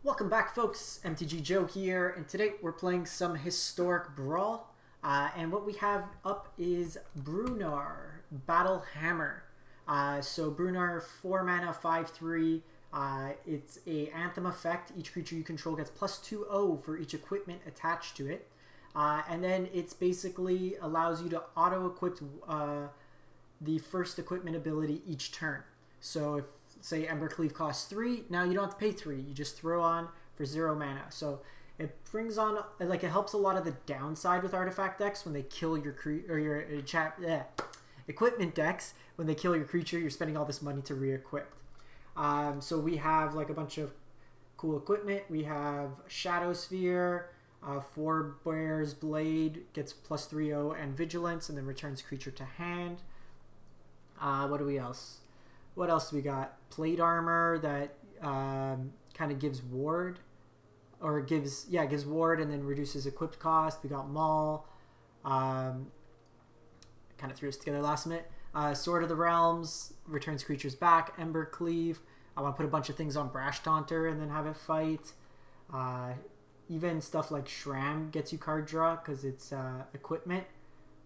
Welcome back, folks. MTG Joe here, and today we're playing some historic Brawl. And what we have up is Bruenor Battlehammer. So Bruenor, 4 mana, 5/3. It's a Anthem effect. Each creature you control gets +2/0 for each equipment attached to it. And then it's basically allows you to auto-equip the first equipment ability each turn. So if, say, Embercleave costs 3, now you don't have to pay 3. You just throw on for 0 mana. So it brings on, like, it helps a lot of the downside with artifact decks when they kill your equipment decks. When they kill your creature, you're spending all this money to re-equip. So we have like a bunch of cool equipment. We have Shadow Sphere, 4 Bear's Blade, gets +3/0 and Vigilance, and then returns creature to hand. What do we else? What else do we got? Plate Armor that kind of gives ward, or gives ward and then reduces equipped cost. We got Maul. Kind of threw us together last minute. Sword of the Realms returns creatures back. Embercleave. I want to put a bunch of things on Brash Taunter and then have it fight. Even stuff like Shram gets you card draw because it's equipment.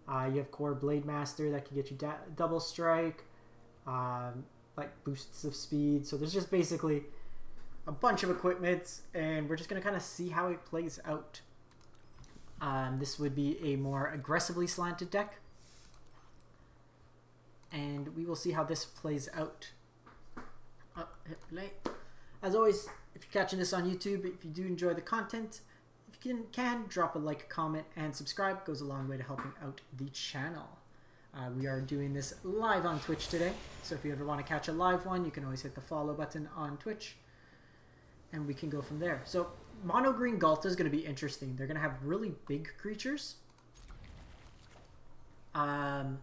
You have Core Blade Master that can get you double strike. Like boosts of speed. So there's just basically a bunch of equipment, and we're just going to kind of see how it plays out. This would be a more aggressively slanted deck, and we will see how this plays out. Hit play. As always, if you're catching this on YouTube, if you do enjoy the content, if you can drop a like, comment, and subscribe. It goes a long way to helping out the channel. We are doing this live on Twitch today, so if you ever want to catch a live one, you can always hit the follow button on Twitch, and we can go from there. So Mono Green Galta is going to be interesting. They're going to have really big creatures, but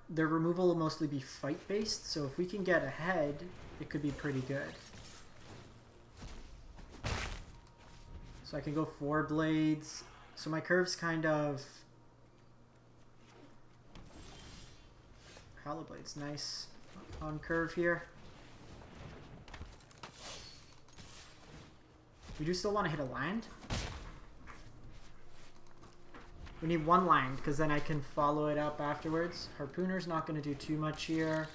their removal will mostly be fight-based, so if we can get ahead, it could be pretty good. So I can go 4 Blades. So my curve's kind of... Hollow Blade's nice on curve here. We do still want to hit a land. We need 1 land because then I can follow it up afterwards. Harpooner's not going to do too much here.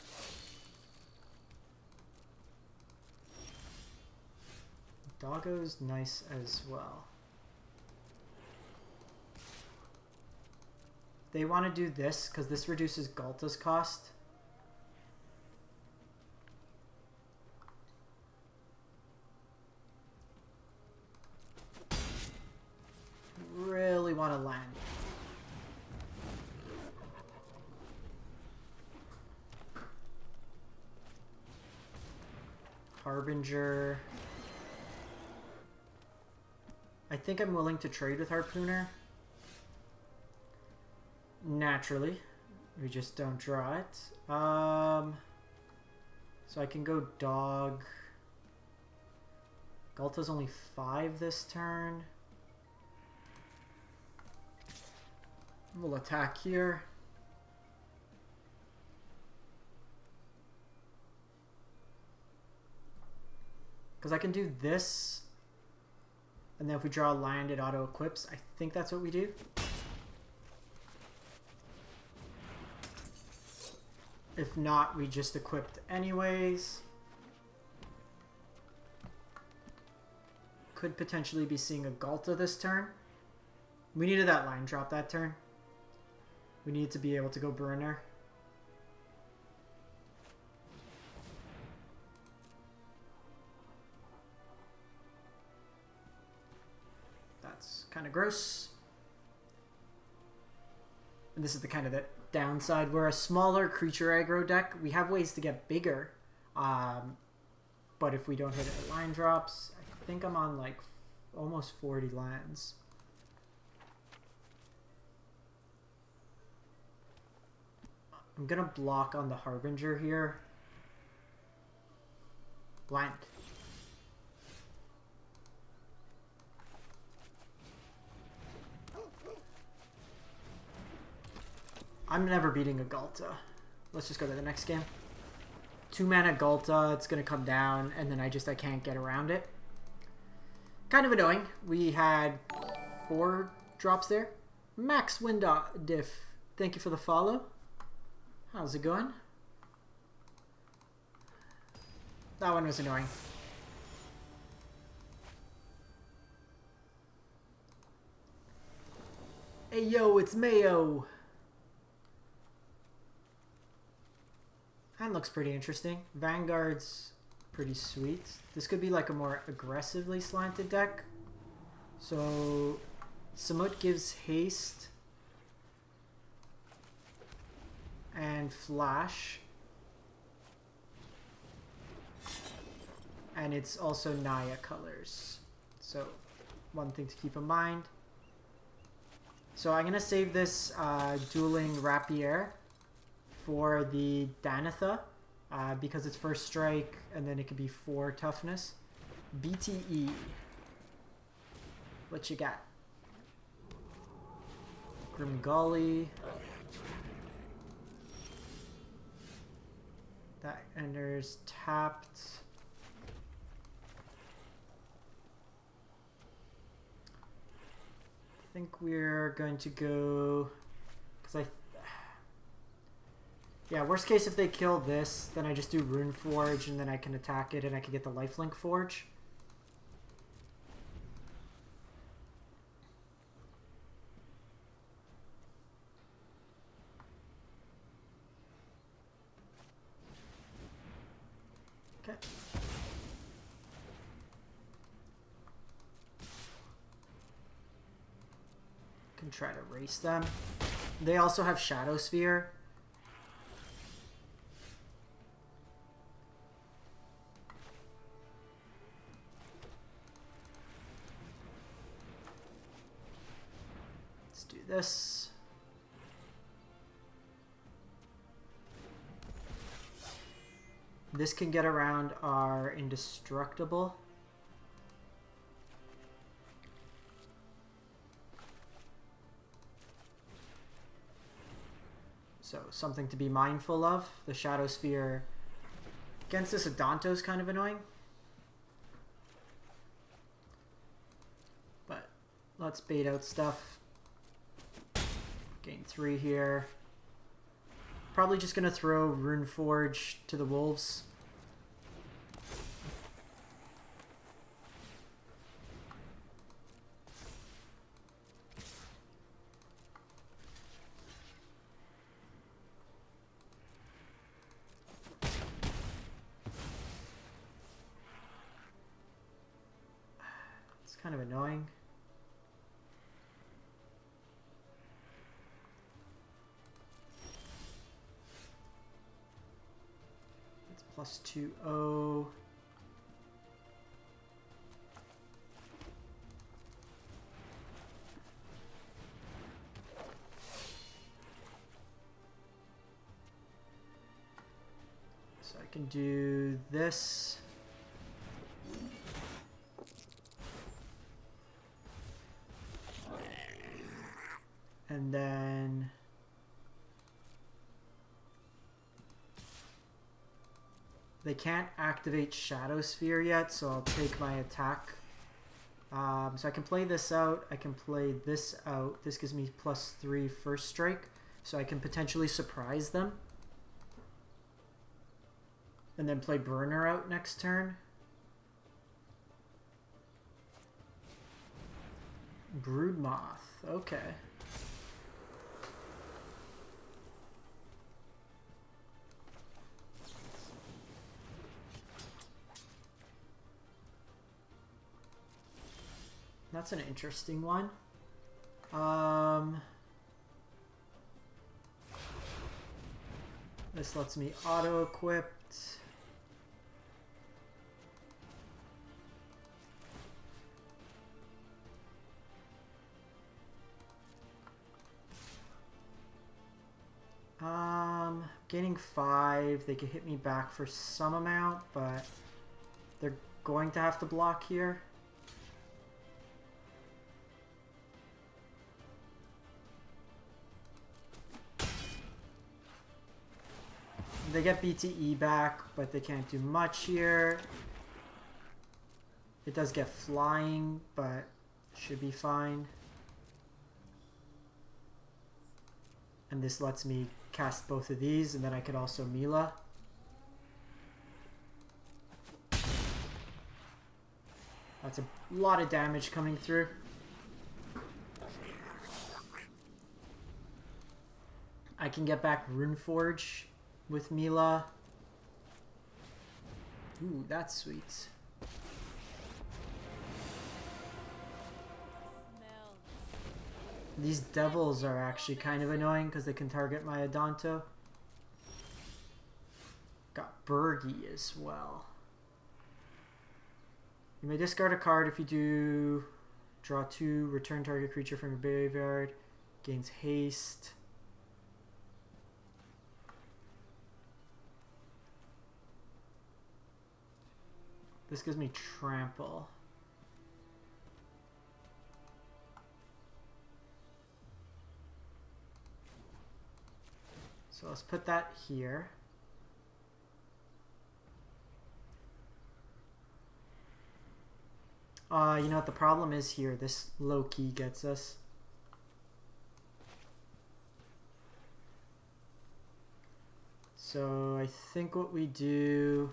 Doggo's nice as well. They want to do this because this reduces Galta's cost. Really want to land. Harbinger. I think I'm willing to trade with Harpooner. Naturally, we just don't draw it. So I can go dog. Galta's only 5 this turn. We'll attack here. Because I can do this, and then if we draw a land, it auto-equips. I think that's what we do. If not, we just equipped anyways. Could potentially be seeing a Galta this turn. We needed that line drop that turn. We need to be able to go Bruenor. That's kind of gross. And this is the kind of the downside. We're a smaller creature aggro deck. We have ways to get bigger, but if we don't hit it, line drops. I think I'm on like almost 40 lands. I'm gonna block on the Harbinger here. Land. I'm never beating a Galta. Let's just go to the next game. 2 mana Ghalta, it's going to come down, and then I can't get around it. Kind of annoying. We had 4 drops there. Max Windiff, thank you for the follow. How's it going? That one was annoying. Hey yo, it's Mayo. That looks pretty interesting. Vanguard's pretty sweet. This could be like a more aggressively slanted deck. So Samut gives haste and flash. And it's also Naya colors. So one thing to keep in mind. So I'm going to save this Dueling Rapier for the Danitha because it's first strike and then it could be 4 toughness. BTE. What you got? Grimgully. That enters tapped. I think we're going to go because yeah, worst case if they kill this, then I just do Rune Forge and then I can attack it and I can get the Lifelink Forge. Okay. Can try to race them. They also have Shadow Sphere. Let's do this. This can get around our Indestructible. So something to be mindful of. The Shadow Sphere against this Adanto is kind of annoying. But let's bait out stuff. Gain 3 here. Probably just going to throw Rune Forge to the Wolves. Kind of annoying. It's +2/0. So I can do this. And then they can't activate Shadow Sphere yet, so I'll take my attack. So I can play this out. I can play this out. This gives me +3 first strike, so I can potentially surprise them. And then play Bruenor out next turn. Broodmoth. Okay. That's an interesting one. This lets me auto-equip. Gaining 5. They could hit me back for some amount, but they're going to have to block here. They get BTE back, but they can't do much here. It does get flying, but should be fine. And this lets me cast both of these, and then I could also Mila. That's a lot of damage coming through. I can get back Runeforge with Mila. Ooh, that's sweet. These devils are actually kind of annoying because they can target my Adonto. Got Bergie as well. You may discard a card if you do. Draw 2, return target creature from your graveyard. Gains haste. This gives me trample. So let's put that here. You know what the problem is here? This low key gets us. So I think what we do...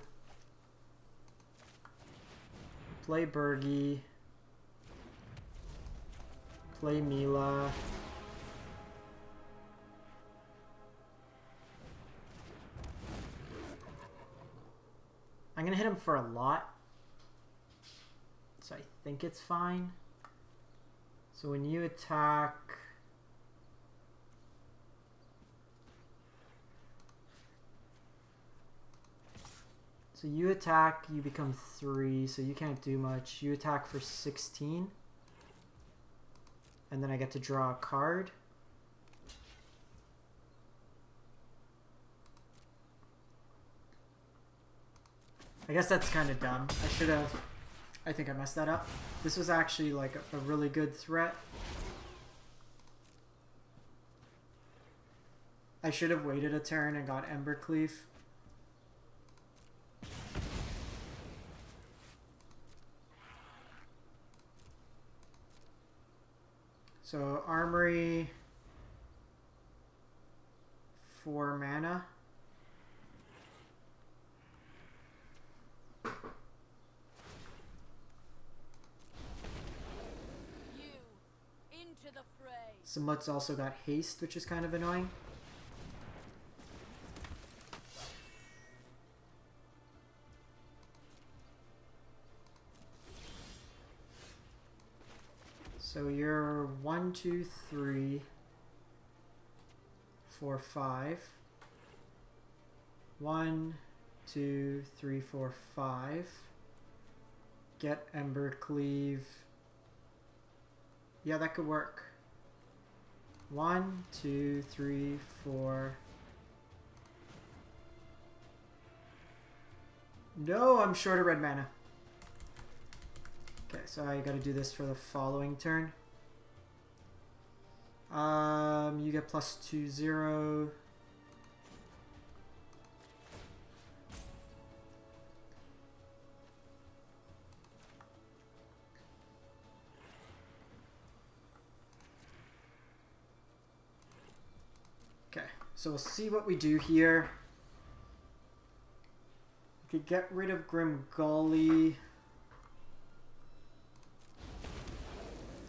Play Bergie. Play Mila. I'm gonna hit him for a lot. So I think it's fine. So when you attack... So you attack, you become 3, so you can't do much. You attack for 16. And then I get to draw a card. I guess that's kind of dumb. I should have... I think I messed that up. This was actually like a really good threat. I should have waited a turn and got Embercleave. So Armory, 4 mana. Samut's also got haste, which is kind of annoying. So you're 1, 2, 3, 4, 5. 1, 2, 3, 4, 5. Get Embercleave. Yeah, that could work. 1, 2, 3, 4. No, I'm short of red mana. Okay, so I gotta do this for the following turn. You get +2, 0. Okay, so we'll see what we do here. We could get rid of Grimgully.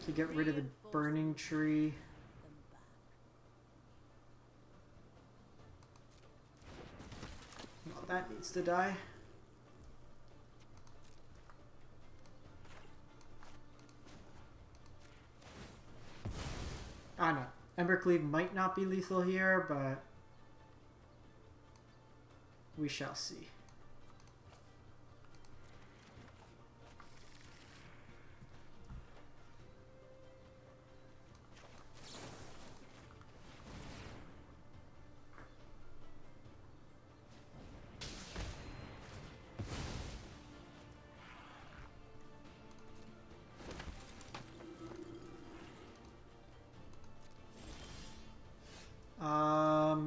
Could get rid of the Burning Tree. Well, that needs to die. Ah, no. Embercleave might not be lethal here, but we shall see.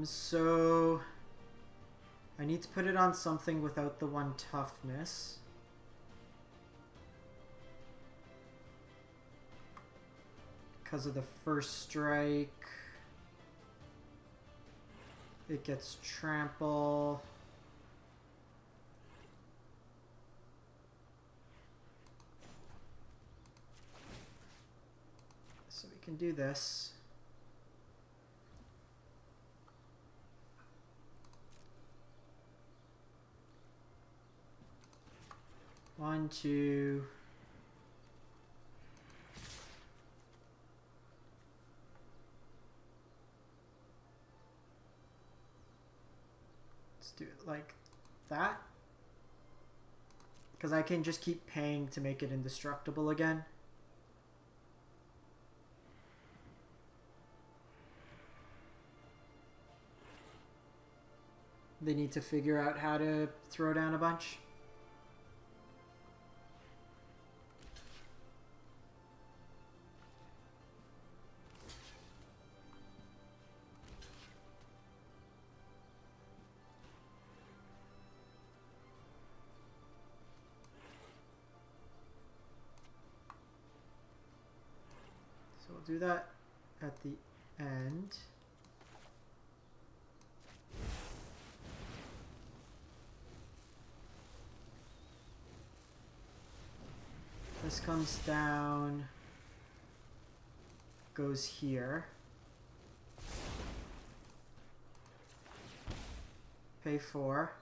So need to put it on something without the 1 toughness. Because of the first strike. It gets trample. So we can do this. One, two. Let's do it like that. Because I can just keep paying to make it indestructible again. They need to figure out how to throw down a bunch. So we'll do that at the end. This comes down, goes here. Pay 4.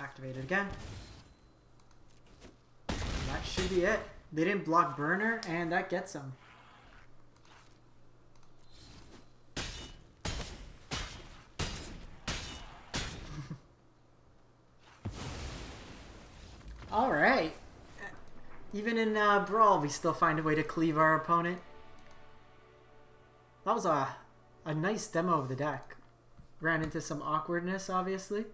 Activate it again. And that should be it. They didn't block Bruenor, and that gets them. All right. Even in Brawl, we still find a way to cleave our opponent. That was a nice demo of the deck. Ran into some awkwardness, obviously.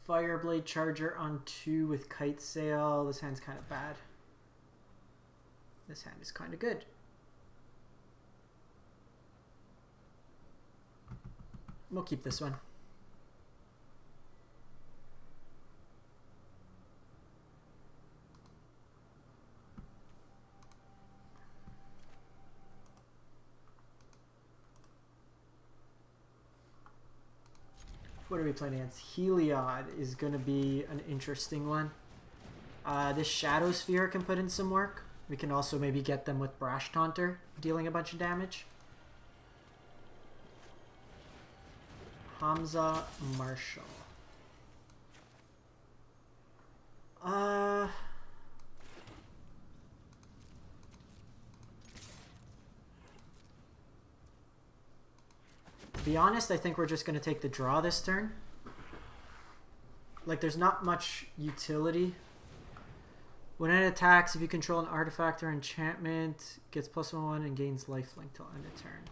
Fireblade Charger on 2 with Kite Sail. This hand's kind of bad. This hand is kind of good. We'll keep this one. What are we playing against? Heliod is going to be an interesting one. This Shadow Sphere can put in some work. We can also maybe get them with Brash Taunter, dealing a bunch of damage. Hamza Marshall. To be honest, I think we're just going to take the draw this turn. Like, there's not much utility. When it attacks, if you control an artifact or enchantment, gets +1/+1 and gains lifelink till end of turn.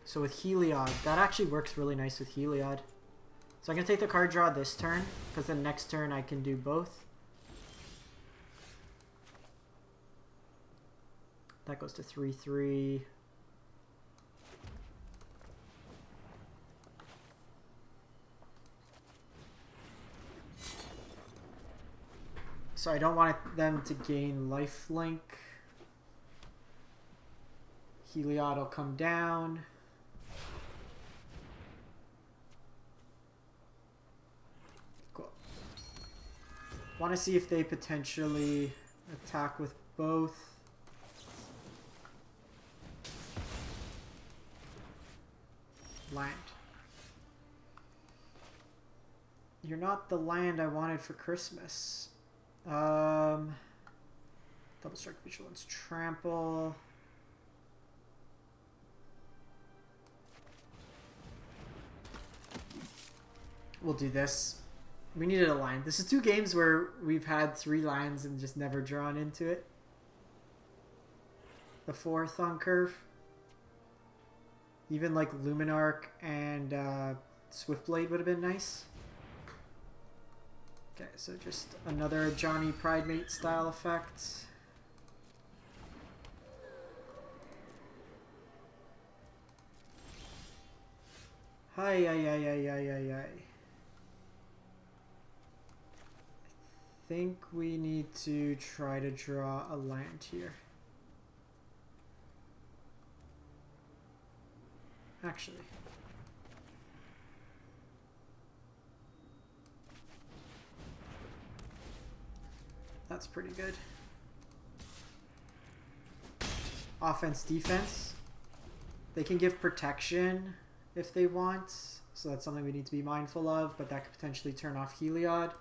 So with Heliod, that actually works really nice with Heliod. So I'm going to take the card draw this turn, because then next turn I can do both. That goes to 3/3. So I don't want them to gain lifelink. Heliod will come down. Cool. Want to see if they potentially attack with both. Land. You're not the land I wanted for Christmas. Double strike vigilance, trample. We'll do this. We needed a line. This is 2 games where we've had 3 lines and just never drawn into it. The 4th on curve. Even like Luminarch and Swiftblade would have been nice. Okay, so just another Johnny Pridemate style effect. Hi. I think we need to try to draw a land here. Actually. That's pretty good. Offense, defense. They can give protection if they want, so that's something we need to be mindful of, but that could potentially turn off Heliod.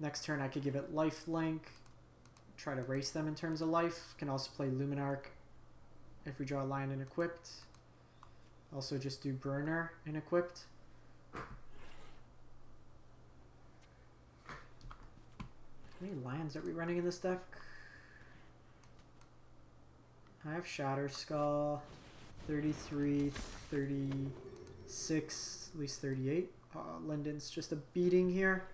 Next turn I could give it lifelink, try to race them in terms of life. Can also play Luminarch if we draw a line in equipped. Also just do Bruenor in equipped. How many lands are we running in this deck? I have Shatter Skull, 33, 36, at least 38. Linden's just a beating here.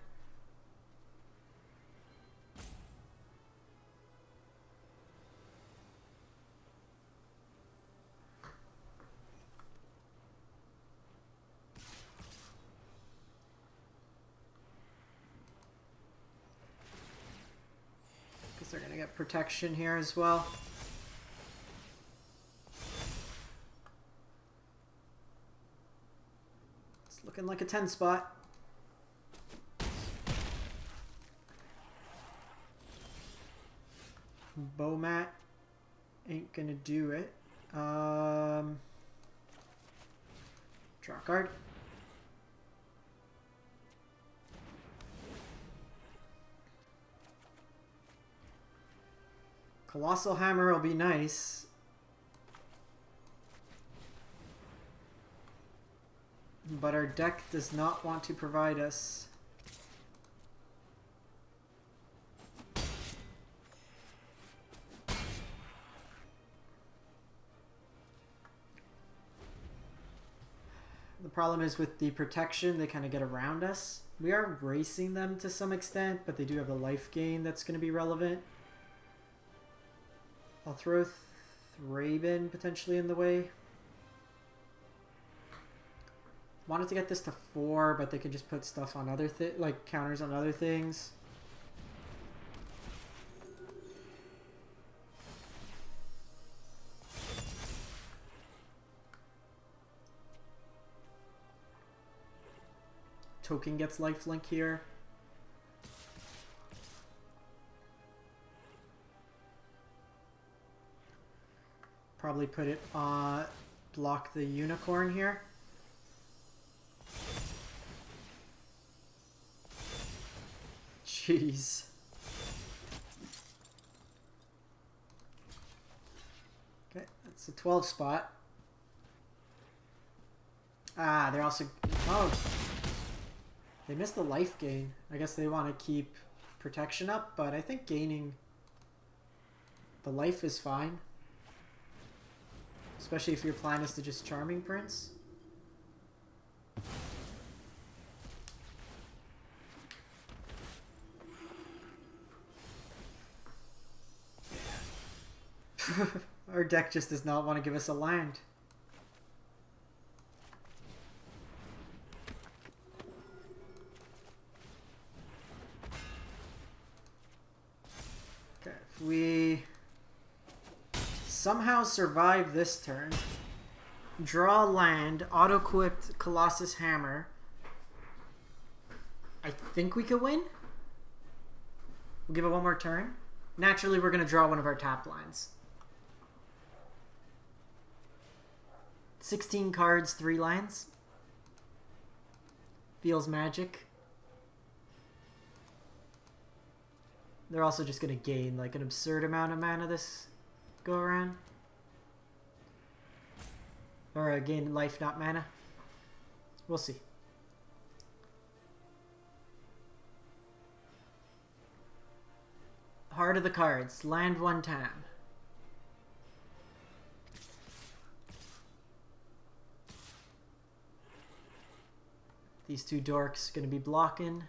They're going to get protection here as well. It's looking like a 10 spot. Bowmat ain't going to do it. Draw a card. Colossal Hammer will be nice. But our deck does not want to provide us. The problem is with the protection, they kind of get around us. We are racing them to some extent, but they do have a life gain that's going to be relevant. I'll throw Thraben potentially in the way. Wanted to get this to 4, but they can just put stuff on other like counters on other things. Token gets lifelink here. Probably put it on, block the unicorn here. Jeez. Okay, that's a 12 spot. Ah, they're also, oh, they missed the life gain. I guess they want to keep protection up, but I think gaining the life is fine. Especially if your plan is to just Charming Prince. Our deck just does not want to give us a land. Okay, if we somehow survive this turn, draw land, auto-equipped Colossus Hammer, I think we could win. We'll give it one more turn. Naturally, we're going to draw one of our tap lines. 16 cards, 3 lines. Feels magic. They're also just going to gain like an absurd amount of mana this go around. Or gain life, not mana. We'll see. Heart of the cards. Land one time. These two dorks going to be blocking.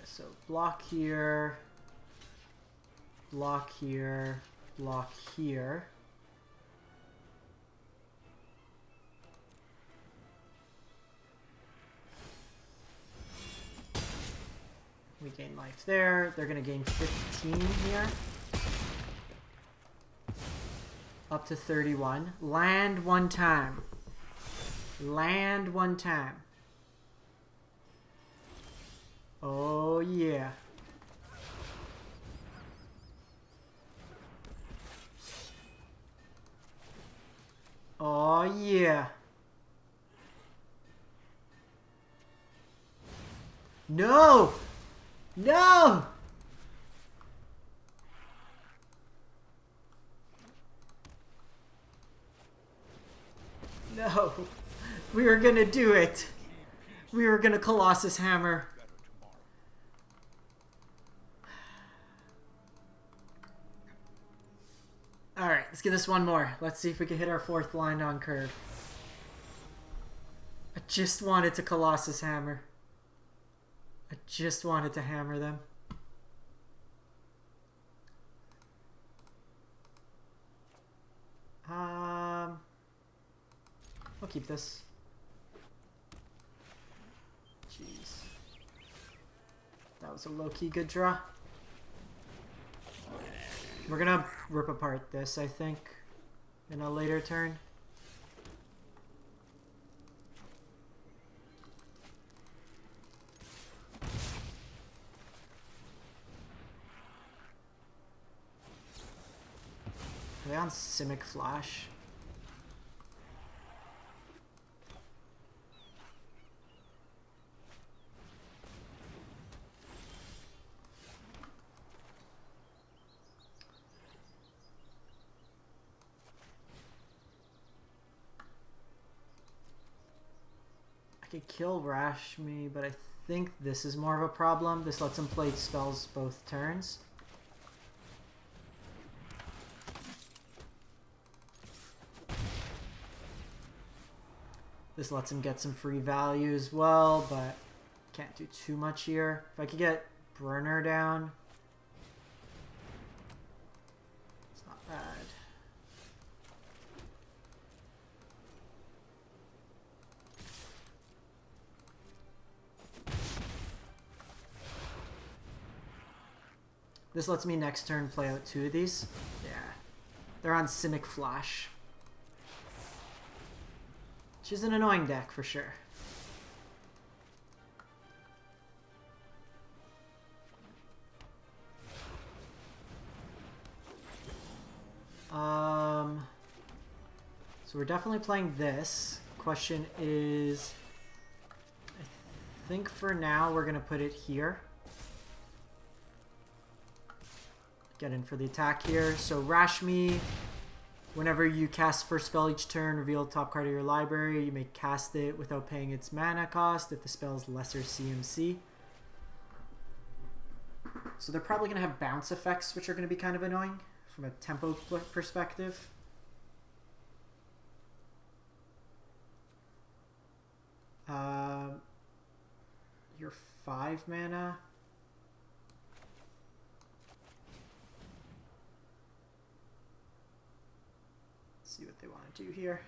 So block here, block here, block here. We gain life there. They're going to gain 15 here. Up to 31. Land one time. Land one time. Oh, yeah. Oh, yeah. No! No! No. We were gonna do it. We were gonna Colossus Hammer. Alright, let's get this one more. Let's see if we can hit our 4th line on curve. I just wanted to Colossus Hammer. I just wanted to hammer them. I'll keep this. Jeez. That was a low-key good draw. We're gonna rip apart this, I think, in a later turn. Are they on Simic Flash? I could kill Rashmi, but I think this is more of a problem. This lets him play spells both turns. This lets him get some free value as well, but can't do too much here. If I could get Bruenor down, it's not bad. This lets me next turn play out 2 of these. Yeah. They're on Simic Flash. Which is an annoying deck for sure. So we're definitely playing this. Question is, I think for now we're gonna put it here. Get in for the attack here. So Rashmi, whenever you cast first spell each turn, reveal the top card of your library. You may cast it without paying its mana cost if the spell is lesser CMC. So they're probably going to have bounce effects, which are going to be kind of annoying from a tempo perspective. You're 5 mana. See what they want to do here.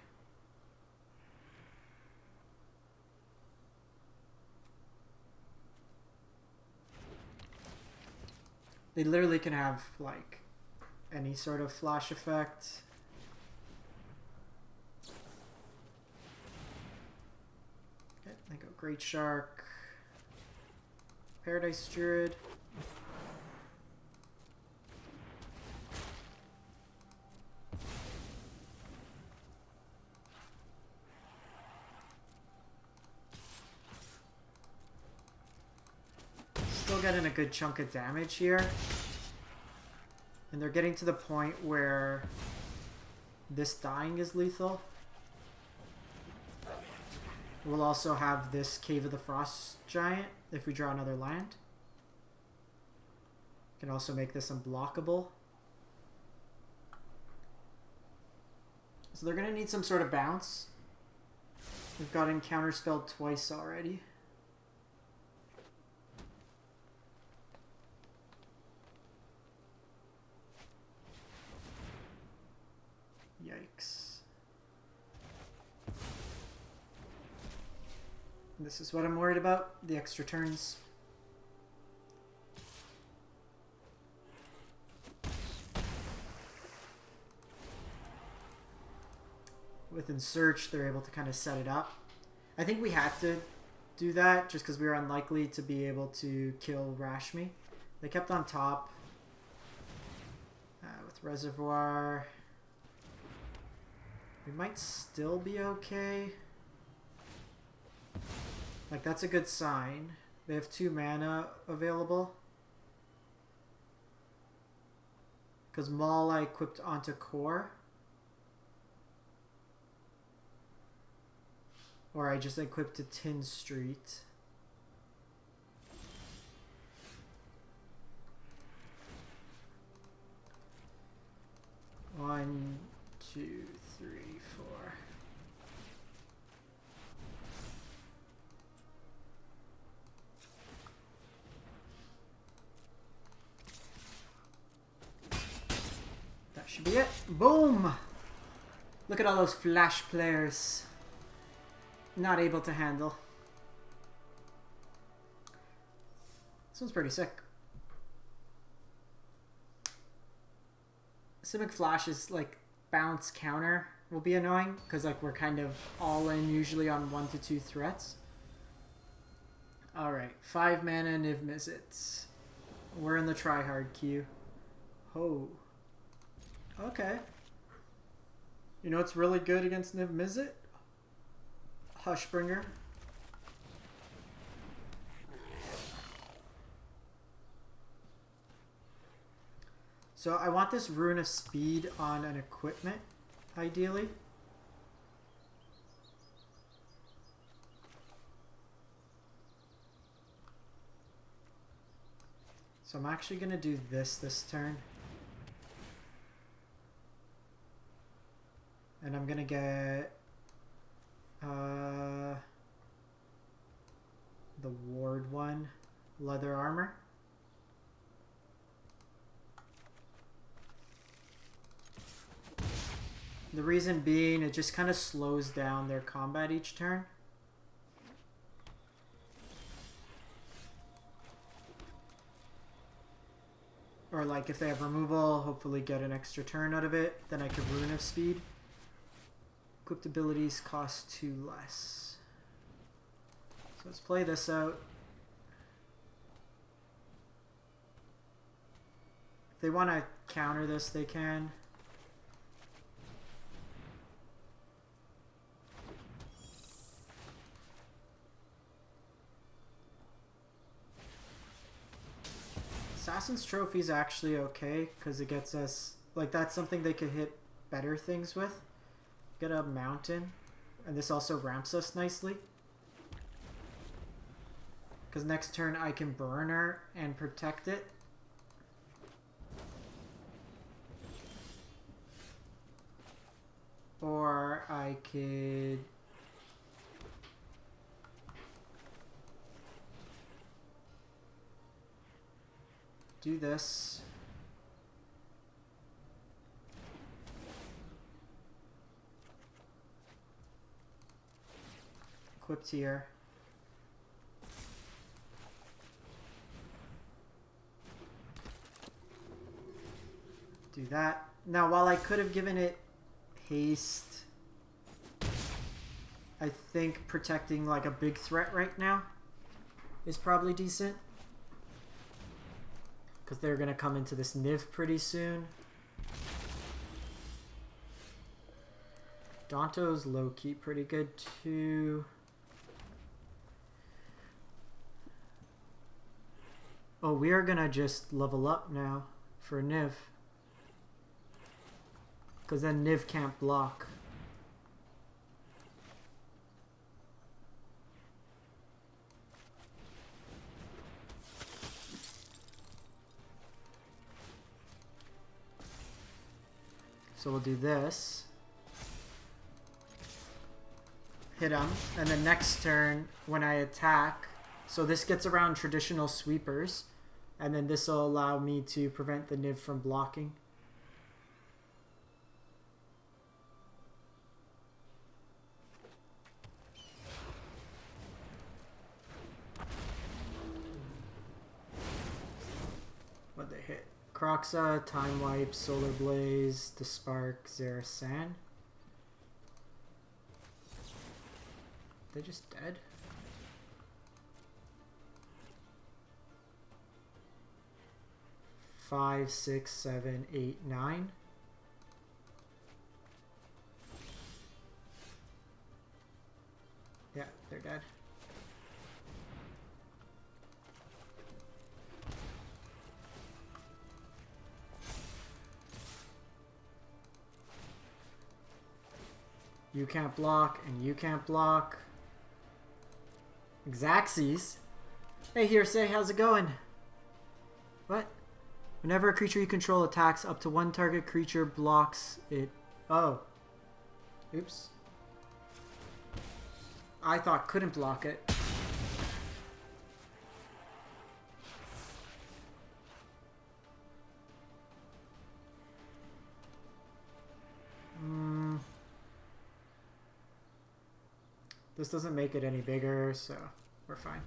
They literally can have like any sort of flash effect. Great Shark. Paradise Druid. Still getting a good chunk of damage here. And they're getting to the point where this dying is lethal. We'll also have this Cave of the Frost Giant if we draw another land. Can also make this unblockable. So they're going to need some sort of bounce. We've gotten counterspelled twice already. Yikes. This is what I'm worried about, the extra turns. Within Search, they're able to kind of set it up. I think we had to do that just because we were unlikely to be able to kill Rashmi. They kept on top with Reservoir. We might still be okay. Like, that's a good sign. They have 2 mana available. Because Maul I equipped onto Core. Or I just equipped to Tin Street. One, 2, 3, 4. That should be it. Boom! Look at all those flash players. Not able to handle. This one's pretty sick. Simic Flash is like bounce counter will be annoying because like we're kind of all in usually on 1 to 2 threats. Alright, 5 mana Niv Mizzet. We're in the tryhard queue. Oh. Okay. You know what's really good against Niv Mizzet? Hushbringer. So I want this Rune of Speed on an equipment, ideally. So I'm actually going to do this turn. And I'm going to get the Ward one, Leather Armor. The reason being, it just kind of slows down their combat each turn. Or like if they have removal, hopefully get an extra turn out of it. Then I could Rune of Speed. Equipped abilities cost 2 less. So let's play this out. If they want to counter this, they can. Assassin's Trophy is actually okay because it gets us, like, that's something they could hit better things with. Get a mountain, and this also ramps us nicely. Because next turn I can burn her and protect it. Or I could do this. Equipped here. Do that. Now, while I could have given it haste, I think protecting like a big threat right now is probably decent. Because they're going to come into this Niv pretty soon. Danto's low-key pretty good too. Oh, we are going to just level up now for Niv. Because then Niv can't block. So we'll do this. Hit him. And then next turn, when I attack, so this gets around traditional sweepers. And then this will allow me to prevent the Niv from blocking. What'd they hit? Croxa, Time Wipe, Solar Blaze, the Spark, Zerasan. They just dead? Five, 6, 7, 8, 9. Yeah, they're dead. You can't block, and you can't block. Xaxes? Hey, Hearsay, how's it going? What? Whenever a creature you control attacks, up to one target creature blocks it. Oh. Oops. I thought couldn't block it. This doesn't make it any bigger, so we're fine.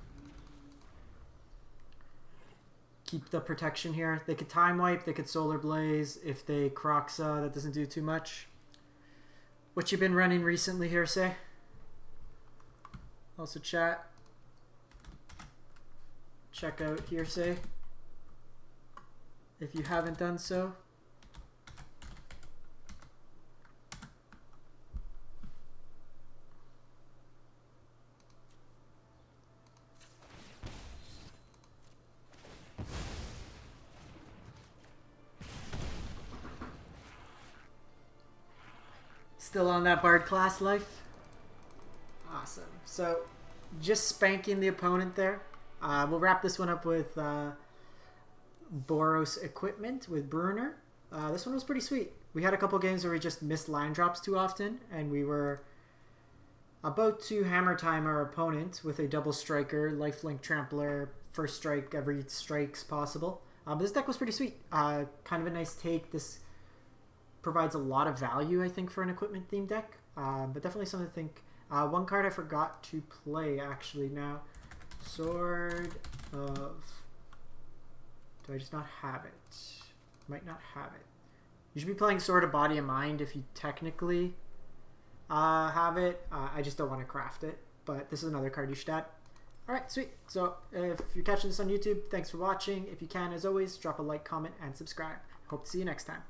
Keep the protection here. They could Time Wipe, they could Solar Blaze. If they Croxa, that doesn't do too much. What you been running recently, Hearsay? Also chat. Check out Hearsay if you haven't done so. Still on that Bard class life? Awesome. So, just spanking the opponent there. We'll wrap this one up with Boros equipment with Bruenor. This one was pretty sweet. We had a couple games where we just missed line drops too often, and we were about to hammer time our opponent with a double striker, lifelink trampler, first strike, every strike's possible. But this deck was pretty sweet. Kind of a nice take. This provides a lot of value, I think, for an equipment themed deck, but definitely something to think. One card I forgot to play actually now. Sword of... Do I just not have it? Might not have it. You should be playing Sword of Body and Mind if you technically have it. I just don't want to craft it, but this is another card you should add. Alright, sweet. So if you're catching this on YouTube, thanks for watching. If you can, as always, drop a like, comment, and subscribe. Hope to see you next time.